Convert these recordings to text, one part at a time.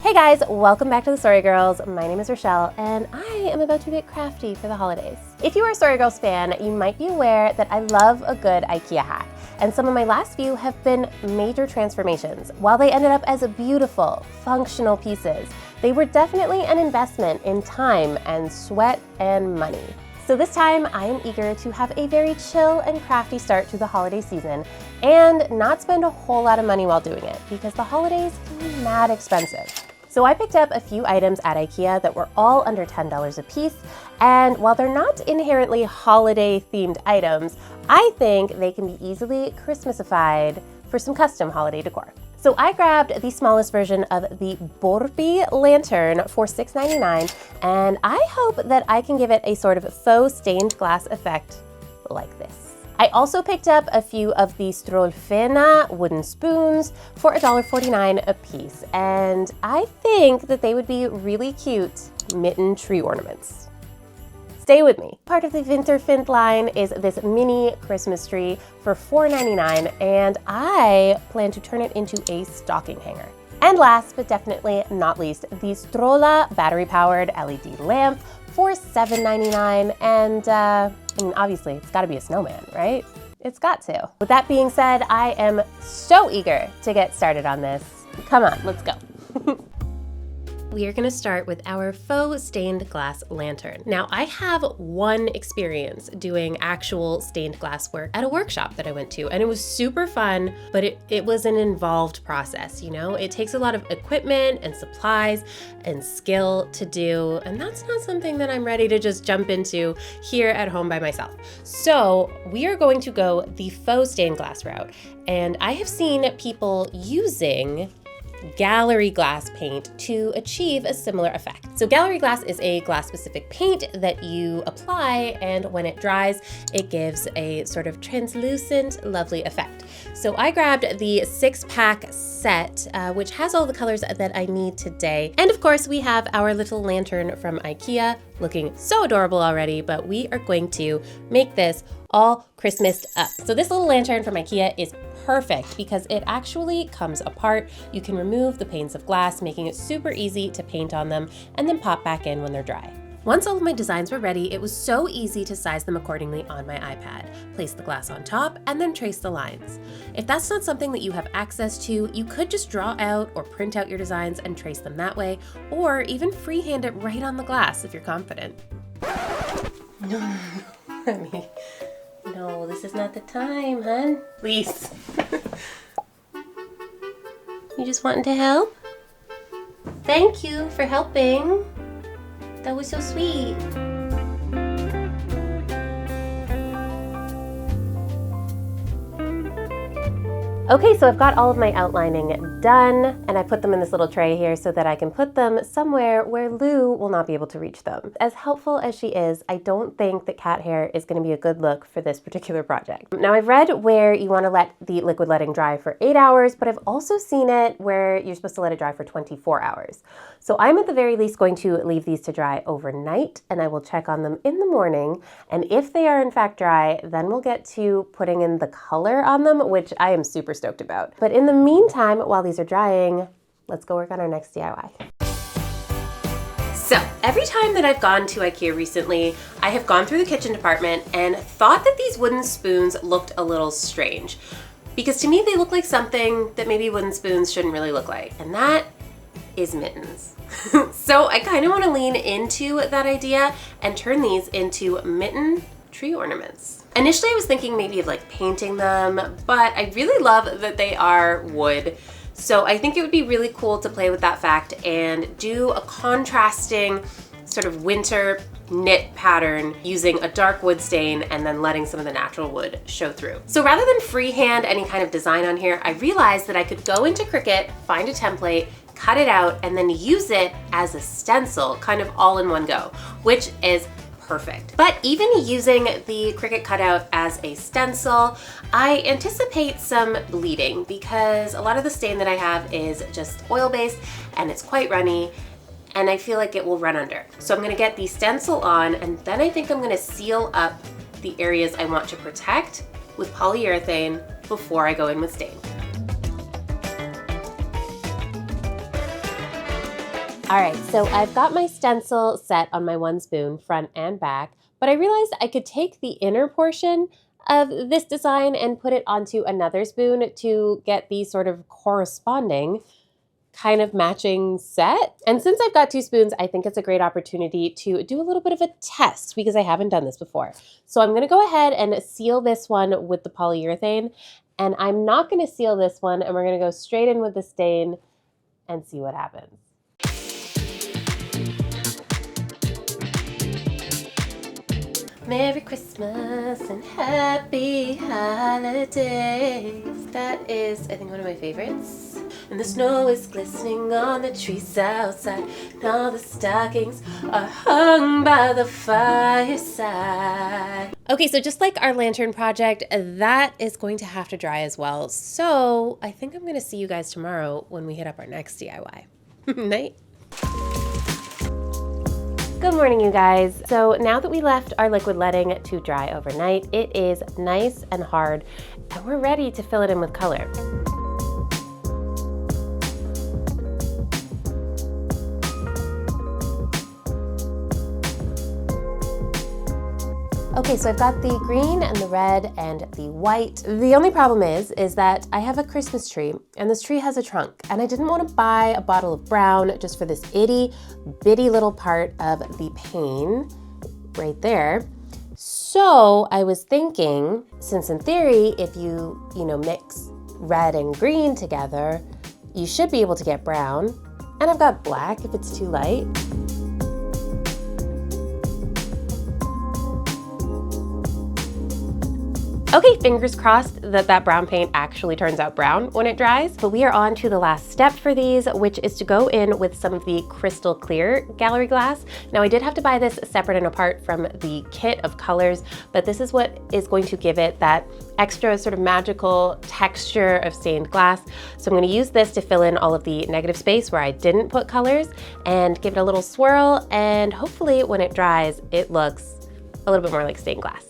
Hey guys, welcome back to the Sorry Girls. My name is Rochelle and I am about to get crafty for the holidays. If you are a Sorry Girls fan, you might be aware that I love a good IKEA hack, and some of my last few have been major transformations. While they ended up as beautiful, functional pieces, they were definitely an investment in time and sweat and money. So this time I am eager to have a very chill and crafty start to the holiday season and not spend a whole lot of money while doing it because the holidays can be mad expensive. So I picked up a few items at IKEA that were all under $10 a piece, and while they're not inherently holiday themed items, I think they can be easily Christmasified for some custom holiday decor. So I grabbed the smallest version of the Borby lantern for $6.99, and I hope that I can give it a sort of faux stained glass effect like this. I also picked up a few of the Strålfena wooden spoons for $1.49 a piece, and I think that they would be really cute Mitten tree ornaments. Stay with me. Part of the Vinterfint line is this mini Christmas tree for $4.99, and I plan to turn it into a stocking hanger. And last but definitely not least, the Strola battery-powered LED lamp for $7.99, and I mean, obviously it's gotta be a snowman, right? It's got to. With that being said, I am so eager to get started on this. Come on, let's go. We are gonna start with our faux stained glass lantern. Now, I have one experience doing actual stained glass work at a workshop that I went to, and it was super fun, but it was an involved process, you know? It takes a lot of equipment and supplies and skill to do, and that's not something that I'm ready to just jump into here at home by myself. So we are going to go the faux stained glass route, and I have seen people using gallery glass paint to achieve a similar effect. So gallery glass is a glass-specific paint that you apply, and when it dries, it gives a sort of translucent, lovely effect. So I grabbed the 6-pack set, which has all the colors that I need today. And of course, we have our little lantern from IKEA, looking so adorable already, but we are going to make this all Christmased up. So this little lantern from IKEA is perfect because it actually comes apart. You can remove the panes of glass, making it super easy to paint on them and then pop back in when they're dry. Once all of my designs were ready, it was so easy to size them accordingly on my iPad. Place the glass on top and then trace the lines. If that's not something that you have access to, you could just draw out or print out your designs and trace them that way, or even freehand it right on the glass if you're confident. No, this is not the time, hun. Please. You just wanting to help? Thank you for helping. That was so sweet. Okay, so I've got all of my outlining done, and I put them in this little tray here so that I can put them somewhere where Lou will not be able to reach them. As helpful as she is, I don't think that cat hair is going to be a good look for this particular project. Now, I've read where you want to let the liquid letting dry for 8 hours, but I've also seen it where you're supposed to let it dry for 24 hours. So I'm at the very least going to leave these to dry overnight, and I will check on them in the morning, and if they are in fact dry, then we'll get to putting in the color on them, which I am super stoked about. But in the meantime, while these are drying, let's go work on our next DIY. So every time that I've gone to IKEA recently, I have gone through the kitchen department and thought that these wooden spoons looked a little strange, because to me they look like something that maybe wooden spoons shouldn't really look like, and that is mittens. So I kind of want to lean into that idea and turn these into mitten tree ornaments. Initially I was thinking maybe of like painting them, but I really love that they are wood. So I think it would be really cool to play with that fact and do a contrasting sort of winter knit pattern using a dark wood stain and then letting some of the natural wood show through. So rather than freehand any kind of design on here, I realized that I could go into Cricut, find a template, cut it out, and then use it as a stencil, kind of all in one go, which is perfect. But even using the Cricut cutout as a stencil, I anticipate some bleeding because a lot of the stain that I have is just oil-based and it's quite runny, and I feel like it will run under. So I'm gonna get the stencil on, and then I think I'm gonna seal up the areas I want to protect with polyurethane before I go in with stain. All right, so I've got my stencil set on my one spoon, front and back, but I realized I could take the inner portion of this design and put it onto another spoon to get the sort of corresponding kind of matching set. And since I've got two spoons, I think it's a great opportunity to do a little bit of a test because I haven't done this before. So I'm gonna go ahead and seal this one with the polyurethane, and I'm not gonna seal this one, and we're gonna go straight in with the stain and see what happens. Merry Christmas and happy holidays. That is, I think, one of my favorites. And the snow is glistening on the trees outside, and all the stockings are hung by the fireside. Okay, so just like our lantern project, that is going to have to dry as well. So I think I'm gonna see you guys tomorrow when we hit up our next DIY. Night. Good morning, you guys. So now that we left our liquid letting to dry overnight, it is nice and hard, and we're ready to fill it in with color. Okay, so I've got the green and the red and the white. The only problem is that I have a Christmas tree, and this tree has a trunk, and I didn't want to buy a bottle of brown just for this itty bitty little part of the pane right there. So I was thinking, since in theory, if you mix red and green together, you should be able to get brown. And I've got black if it's too light. Okay, fingers crossed that that brown paint actually turns out brown when it dries. But we are on to the last step for these, which is to go in with some of the crystal clear gallery glass. Now I did have to buy this separate and apart from the kit of colors, but this is what is going to give it that extra sort of magical texture of stained glass. So I'm going to use this to fill in all of the negative space where I didn't put colors and give it a little swirl, and hopefully when it dries, it looks a little bit more like stained glass.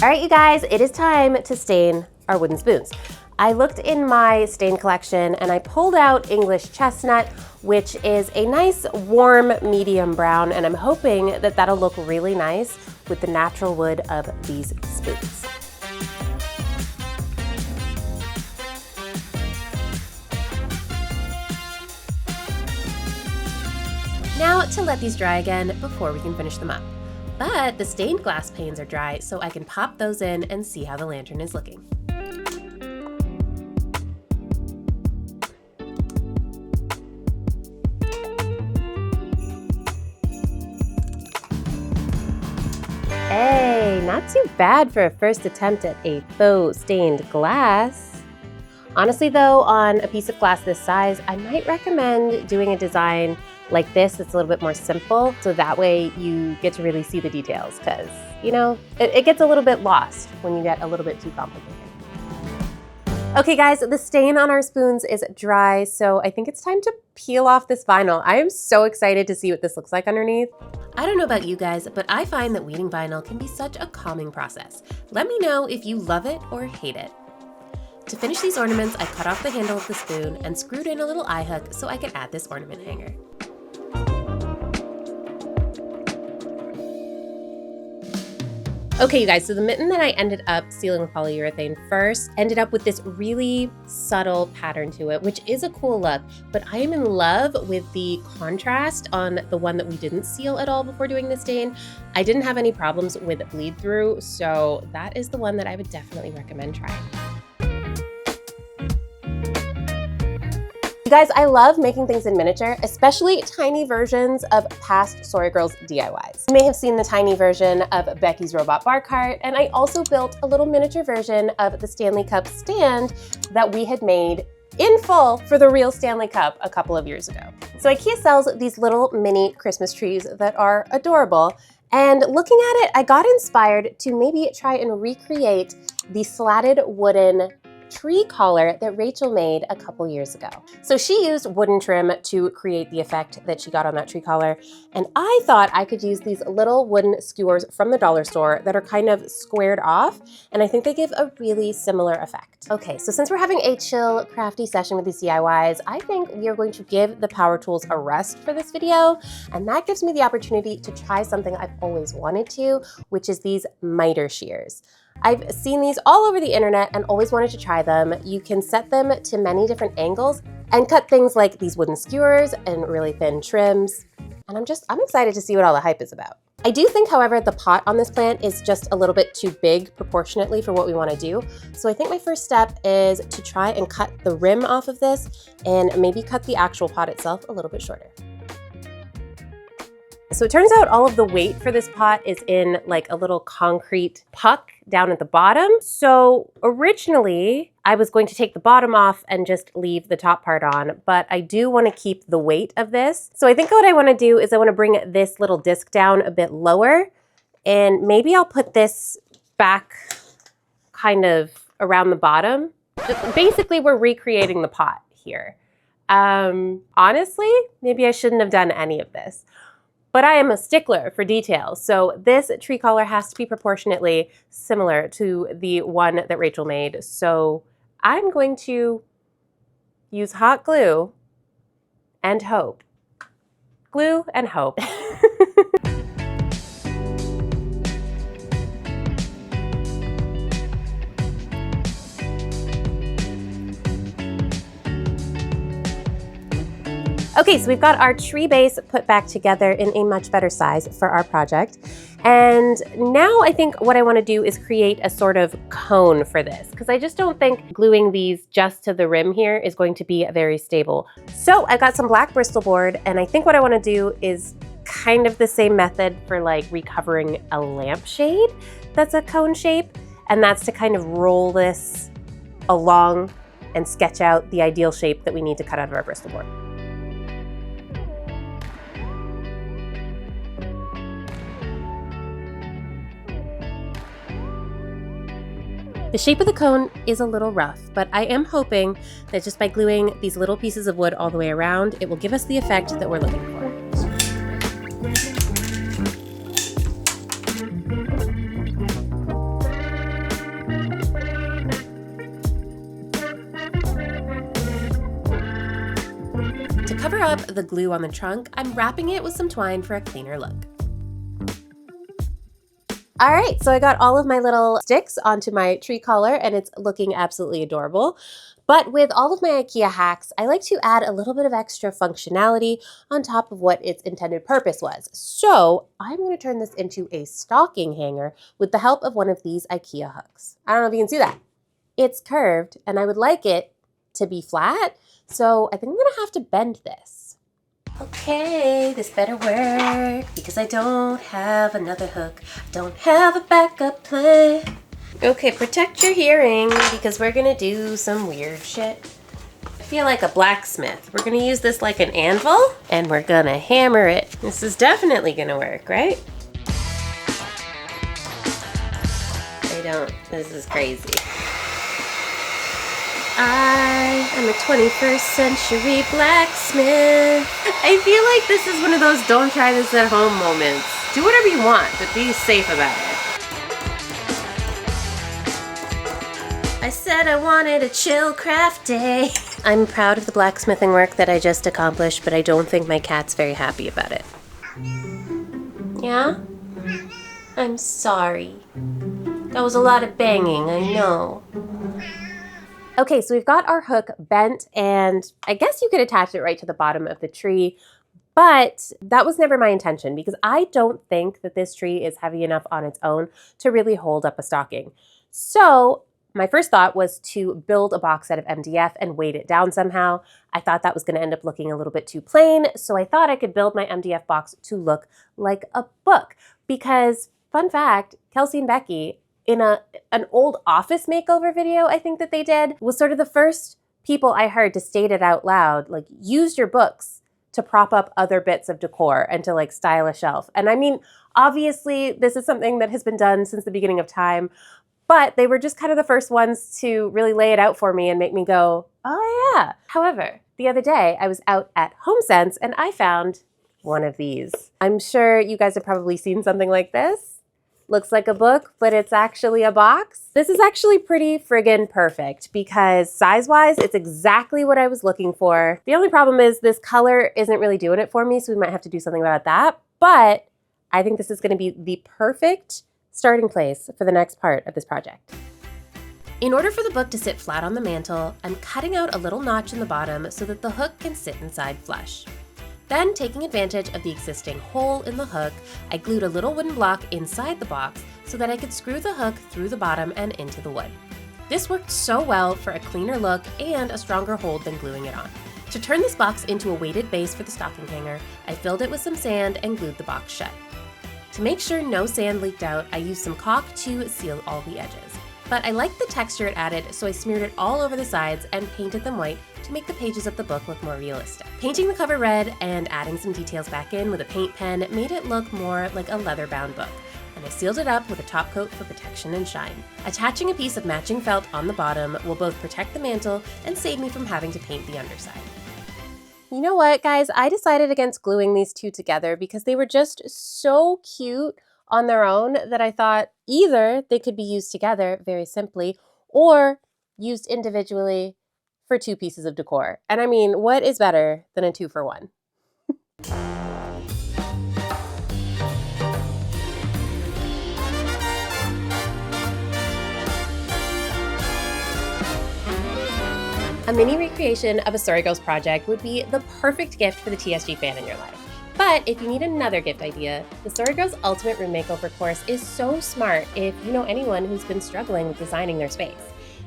All right, you guys, it is time to stain our wooden spoons. I looked in my stain collection and I pulled out English chestnut, which is a nice warm medium brown, and I'm hoping that that'll look really nice with the natural wood of these spoons. Now to let these dry again before we can finish them up. But the stained glass panes are dry, so I can pop those in and see how the lantern is looking. Hey, not too bad for a first attempt at a faux stained glass. Honestly though, on a piece of glass this size, I might recommend doing a design like this that's a little bit more simple, so that way you get to really see the details, because, it gets a little bit lost when you get a little bit too complicated. Okay guys, the stain on our spoons is dry, so I think it's time to peel off this vinyl. I am so excited to see what this looks like underneath. I don't know about you guys, but I find that weeding vinyl can be such a calming process. Let me know if you love it or hate it. To finish these ornaments, I cut off the handle of the spoon and screwed in a little eye hook so I could add this ornament hanger. Okay, you guys, so the mitten that I ended up sealing with polyurethane first ended up with this really subtle pattern to it, which is a cool look, but I am in love with the contrast on the one that we didn't seal at all before doing the stain. I didn't have any problems with bleed through, so that is the one that I would definitely recommend trying. You guys, I love making things in miniature, especially tiny versions of past SorryGirls DIYs. You may have seen the tiny version of Becky's robot bar cart, and I also built a little miniature version of the Stanley Cup stand that we had made in full for the real Stanley Cup a couple of years ago. So IKEA sells these little mini Christmas trees that are adorable, and looking at it, I got inspired to maybe try and recreate the slatted wooden tree collar that Rachel made a couple years ago. So she used wooden trim to create the effect that she got on that tree collar, and I thought I could use these little wooden skewers from the dollar store that are kind of squared off, and I think they give a really similar effect. Okay, so since we're having a chill, crafty session with these DIYs, I think we are going to give the power tools a rest for this video, and that gives me the opportunity to try something I've always wanted to, which is these miter shears. I've seen these all over the internet and always wanted to try them. You can set them to many different angles and cut things like these wooden skewers and really thin trims. And I'm excited to see what all the hype is about. I do think, however, the pot on this plant is just a little bit too big proportionately for what we want to do. So I think my first step is to try and cut the rim off of this and maybe cut the actual pot itself a little bit shorter. So it turns out all of the weight for this pot is in like a little concrete puck down at the bottom. So originally I was going to take the bottom off and just leave the top part on, but I do want to keep the weight of this. So I think what I want to do is I want to bring this little disc down a bit lower, and maybe I'll put this back kind of around the bottom. Just basically, we're recreating the pot here. Honestly, maybe I shouldn't have done any of this. But I am a stickler for details, so this tree collar has to be proportionately similar to the one that Rachel made. So I'm going to use hot glue and hope. Glue and hope. Okay, so we've got our tree base put back together in a much better size for our project. And now I think what I want to do is create a sort of cone for this, because I just don't think gluing these just to the rim here is going to be very stable. So I got some black Bristol board, and I think what I want to do is kind of the same method for like recovering a lampshade that's a cone shape, and that's to kind of roll this along and sketch out the ideal shape that we need to cut out of our Bristol board. The shape of the cone is a little rough, but I am hoping that just by gluing these little pieces of wood all the way around, it will give us the effect that we're looking for. To cover up the glue on the trunk, I'm wrapping it with some twine for a cleaner look. All right, so I got all of my little sticks onto my tree collar and it's looking absolutely adorable. But with all of my IKEA hacks, I like to add a little bit of extra functionality on top of what its intended purpose was. So I'm going to turn this into a stocking hanger with the help of one of these IKEA hooks. I don't know if you can see that. It's curved and I would like it to be flat, so I think I'm going to have to bend this. Okay, this better work because I don't have another hook. I don't have a backup plan. Okay, protect your hearing because we're gonna do some weird shit. I feel like a blacksmith. We're gonna use this like an anvil and we're gonna hammer it. This is definitely gonna work, right? This is crazy. I am a 21st century blacksmith. I feel like this is one of those don't try this at home moments. Do whatever you want, but be safe about it. I said I wanted a chill craft day. I'm proud of the blacksmithing work that I just accomplished, but I don't think my cat's very happy about it. Yeah? I'm sorry. That was a lot of banging, I know. Okay, so we've got our hook bent, and I guess you could attach it right to the bottom of the tree, but that was never my intention because I don't think that this tree is heavy enough on its own to really hold up a stocking. So my first thought was to build a box out of MDF and weight it down somehow. I thought that was going to end up looking a little bit too plain, so I thought I could build my MDF box to look like a book because, fun fact, Kelsey and Becky, in an old office makeover video I think that they did, was sort of the first people I heard to state it out loud, like, use your books to prop up other bits of decor and to like style a shelf. And I mean, obviously this is something that has been done since the beginning of time, but they were just kind of the first ones to really lay it out for me and make me go, oh yeah. However, the other day I was out at HomeSense and I found one of these. I'm sure you guys have probably seen something like this. Looks like a book, but it's actually a box. This is actually pretty friggin' perfect because size-wise, it's exactly what I was looking for. The only problem is this color isn't really doing it for me, so we might have to do something about that. But I think this is gonna be the perfect starting place for the next part of this project. In order for the book to sit flat on the mantle, I'm cutting out a little notch in the bottom so that the hook can sit inside flush. Then, taking advantage of the existing hole in the hook, I glued a little wooden block inside the box so that I could screw the hook through the bottom and into the wood. This worked so well for a cleaner look and a stronger hold than gluing it on. To turn this box into a weighted base for the stocking hanger, I filled it with some sand and glued the box shut. To make sure no sand leaked out, I used some caulk to seal all the edges. But I liked the texture it added, so I smeared it all over the sides and painted them white to make the pages of the book look more realistic. Painting the cover red and adding some details back in with a paint pen made it look more like a leather-bound book, and I sealed it up with a top coat for protection and shine. Attaching a piece of matching felt on the bottom will both protect the mantle and save me from having to paint the underside. You know what, guys? I decided against gluing these two together because they were just so cute on their own that I thought either they could be used together very simply or used individually for two pieces of decor. And I mean, what is better than a 2-for-1? A mini recreation of a SorryGirls project would be the perfect gift for the TSG fan in your life. But if you need another gift idea, the SorryGirls Ultimate Room Makeover course is so smart if you know anyone who's been struggling with designing their space.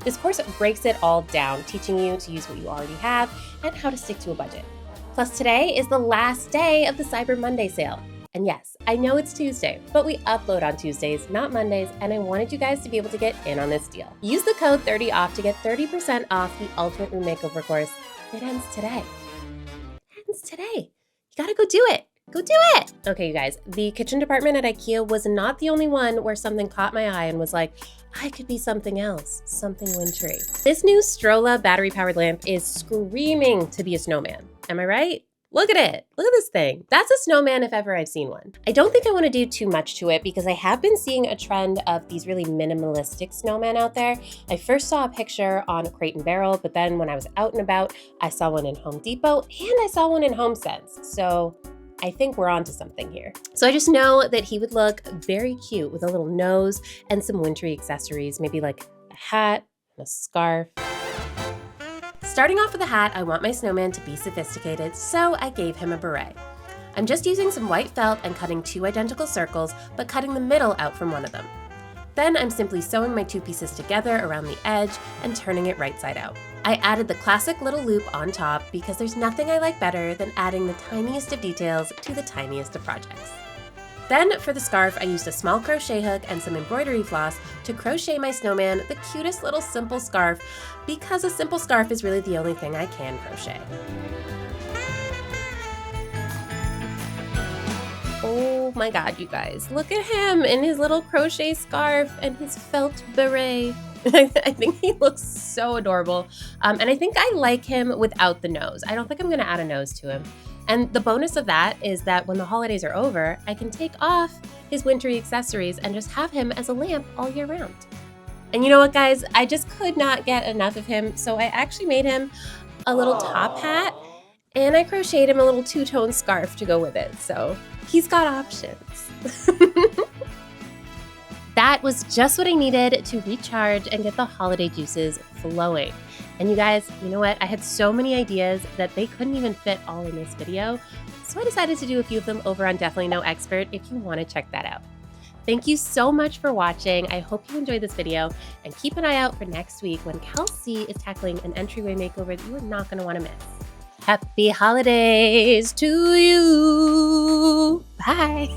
This course breaks it all down, teaching you to use what you already have and how to stick to a budget. Plus, today is the last day of the Cyber Monday sale. And yes, I know it's Tuesday, but we upload on Tuesdays, not Mondays, and I wanted you guys to be able to get in on this deal. Use the code 30OFF to get 30% off the Ultimate Room Makeover course. It ends today. It ends today. You gotta go do it. Go do it! Okay, you guys, the kitchen department at IKEA was not the only one where something caught my eye and was like, I could be something else, something wintry. This new Strola battery-powered lamp is screaming to be a snowman. Am I right? Look at it. Look at this thing. That's a snowman if ever I've seen one. I don't think I want to do too much to it because I have been seeing a trend of these really minimalistic snowmen out there. I first saw a picture on Crate & Barrel, but then when I was out and about, I saw one in Home Depot and I saw one in HomeSense. So I think we're onto something here. So I just know that he would look very cute with a little nose and some wintry accessories, maybe like a hat and a scarf. Starting off with the hat, I want my snowman to be sophisticated, so I gave him a beret. I'm just using some white felt and cutting 2 identical circles, but cutting the middle out from one of them. Then I'm simply sewing my 2 pieces together around the edge and turning it right side out. I added the classic little loop on top because there's nothing I like better than adding the tiniest of details to the tiniest of projects. Then for the scarf, I used a small crochet hook and some embroidery floss to crochet my snowman the cutest little simple scarf because a simple scarf is really the only thing I can crochet. Oh my God, you guys, look at him in his little crochet scarf and his felt beret. I think he looks so adorable. And I think I like him without the nose. I don't think I'm gonna add a nose to him. And the bonus of that is that when the holidays are over, I can take off his wintry accessories and just have him as a lamp all year round. And you know what, guys? I just could not get enough of him, so I actually made him a little top hat, and I crocheted him a little 2-tone scarf to go with it, so he's got options. That was just what I needed to recharge and get the holiday juices flowing. And you guys, you know what? I had so many ideas that they couldn't even fit all in this video. So I decided to do a few of them over on Definitely No Expert if you want to check that out. Thank you so much for watching. I hope you enjoyed this video and keep an eye out for next week when Kelsey is tackling an entryway makeover that you are not going to want to miss. Happy holidays to you. Bye.